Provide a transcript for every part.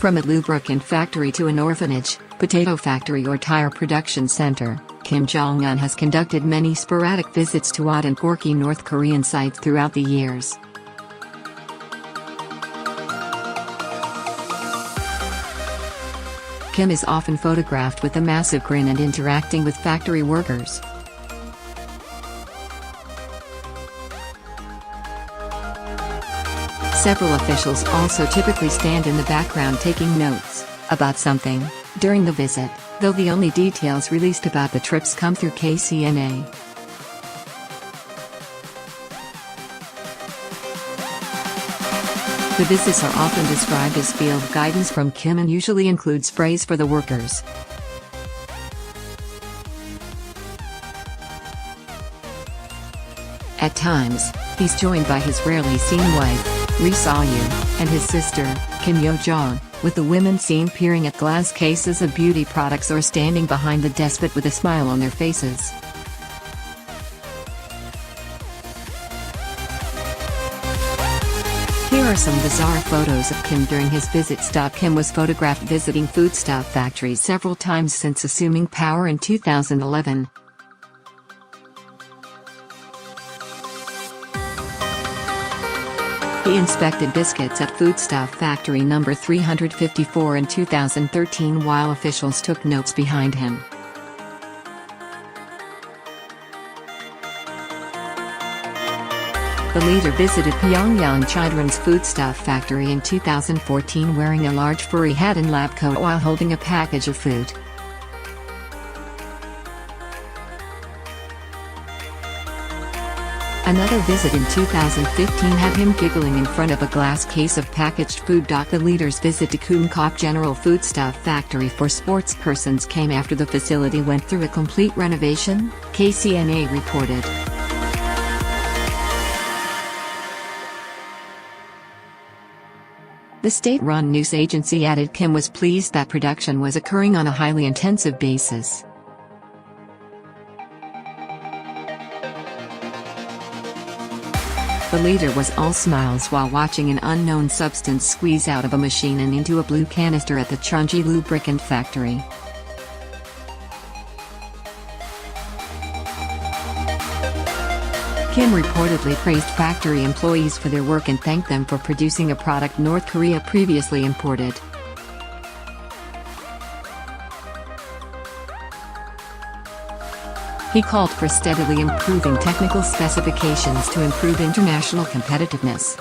From a lubricant factory to an orphanage, potato factory or tire production center, Jong Un has conducted many sporadic visits to odd and quirky North Korean sites throughout the years. Kim is often photographed with a massive grin and interacting with factory workers. Several officials also typically stand in the background taking notes about something during the visit, though the only details released about the trips come through KCNA. The visits are often described as field guidance from Kim and usually include sprays for the workers. At times, he's joined by his rarely seen wife, Ri Seo-yu, and his sister, Yo Jong, with the women seen peering at glass cases of beauty products or standing behind the desk but with a smile on their faces. Here are some bizarre photos of Kim during his visits. Kim was photographed visiting foodstuff factories several times since assuming power in 2011. He inspected biscuits at Foodstuff Factory No.354 in 2013 while officials took notes behind him. The leader visited Pyongyang Children's Foodstuff Factory in 2014 wearing a large furry hat and lab coat while holding a package of food. Another visit in 2015 had him giggling in front of a glass case of packaged food. The leader's visit to Kumkop General Foodstuff Factory for sportspersons came after the facility went through a complete renovation, KCNA reported. The state-run news agency added Kim was pleased that production was occurring on a highly intensive basis. The leader was all smiles while watching an unknown substance squeeze out of a machine and into a blue canister at the Chonji Lubricant Factory. Kim reportedly praised factory employees for their work and thanked them for producing a product North Korea previously imported. He called for steadily improving technical specifications to improve international competitiveness.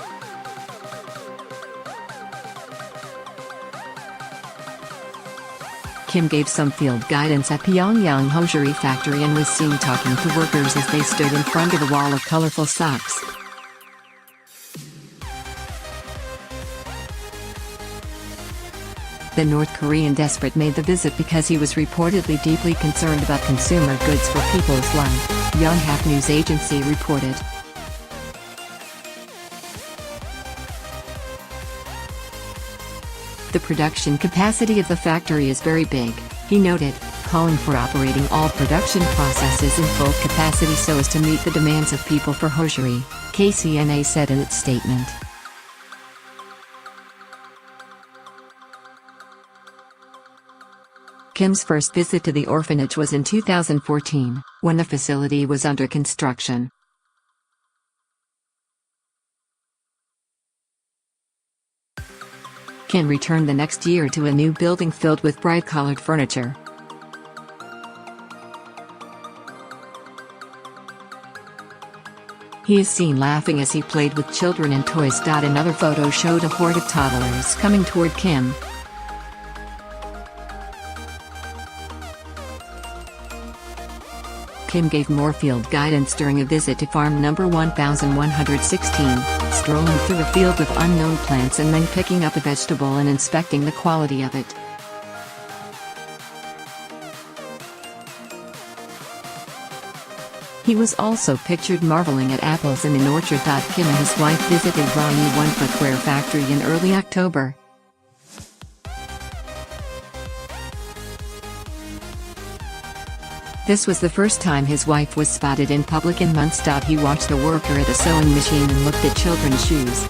Kim gave some field guidance at Pyongyang Hosiery Factory and was seen talking to workers as they stood in front of a wall of colorful socks. The North Korean despot made the visit because he was reportedly deeply concerned about consumer goods for people's life, Yonhap News Agency reported. The production capacity of the factory is very big, he noted, calling for operating all production processes in full capacity so as to meet the demands of people for hosiery, KCNA said in its statement. Kim's first visit to the orphanage was in 2014, when the facility was under construction. Kim returned the next year to a new building filled with bright-colored furniture. He is seen laughing as he played with children and toys. Another photo showed a horde of toddlers coming toward Kim. Kim gave more field guidance during a visit to Farm No.1116, strolling through a field with unknown plants and then picking up a vegetable and inspecting the quality of it. He was also pictured marveling at apples in an orchard.Kim and his wife visited Ryuwon Footwear Factory in early October. This was the first time his wife was spotted in public in months. He watched a worker at a sewing machine and looked at children's shoes.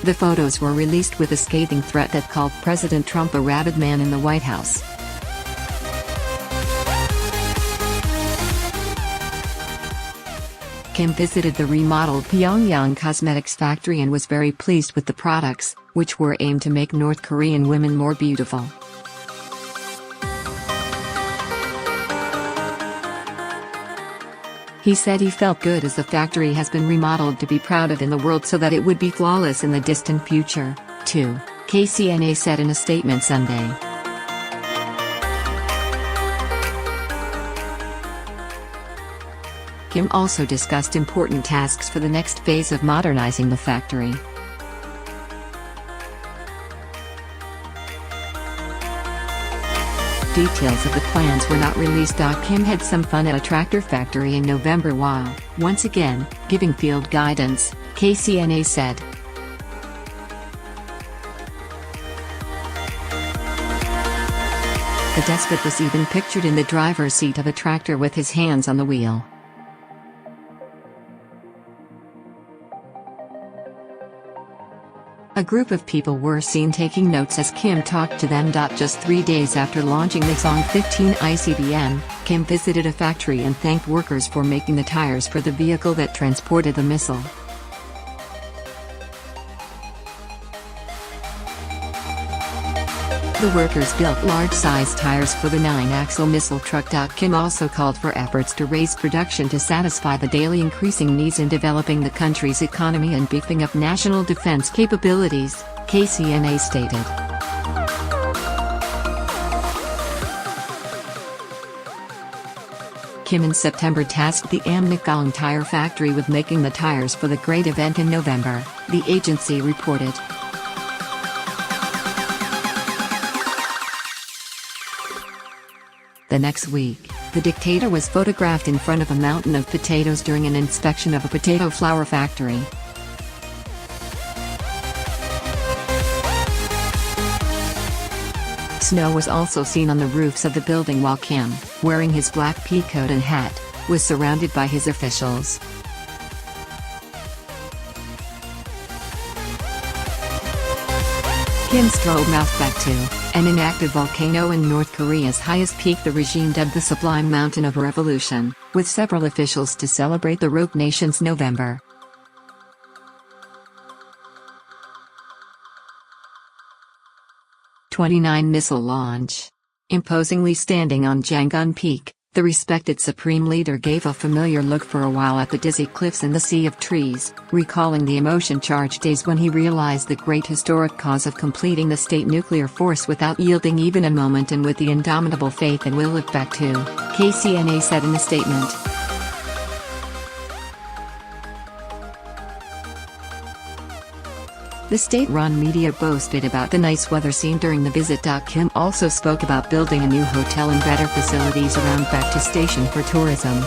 The photos were released with a scathing threat that called President Trump a rabid man in the White House. Kim visited the remodeled Pyongyang Cosmetics factory and was very pleased with the products, which were aimed to make North Korean women more beautiful. He said he felt good as the factory has been remodeled to be proud of in the world so that it would be flawless in the distant future, too, KCNA said in a statement Sunday. Kim also discussed important tasks for the next phase of modernizing the factory. Details of the plans were not released. Kim had some fun at a tractor factory in November while, once again, giving field guidance, KCNA said. The despot was even pictured in the driver's seat of a tractor with his hands on the wheel. A group of people were seen taking notes as Kim talked to them. Just 3 days after launching the Zong 15 ICBM, Kim visited a factory and thanked workers for making the tires for the vehicle that transported the missile. The workers built large-size tires for the 9-axle missile truck. Kim also called for efforts to raise production to satisfy the daily increasing needs in developing the country's economy and beefing up national defense capabilities, KCNA stated. Kim in September tasked the Amnakong Tire Factory with making the tires for the great event in November, the agency reported. The next week, the dictator was photographed in front of a mountain of potatoes during an inspection of a potato flour factory. Snow was also seen on the roofs of the building while Kim, wearing his black pea coat and hat, was surrounded by his officials. Kim strode mouth back to an inactive volcano in North Korea's highest peak, the regime dubbed the Sublime Mountain of Revolution, with several officials to celebrate the rogue nation's November 29 missile launch. Imposingly standing on Jang-un Peak, the respected supreme leader gave a familiar look for a while at the dizzy cliffs and the sea of trees, recalling the emotion-charged days when he realized the great historic cause of completing the state nuclear force without yielding even a moment, and with the indomitable faith and will of Baek-to, KCNA said in a statement. The state-run media boasted about the nice weather seen during the visit. Kim also spoke about building a new hotel and better facilities around Baek-to Station for tourism.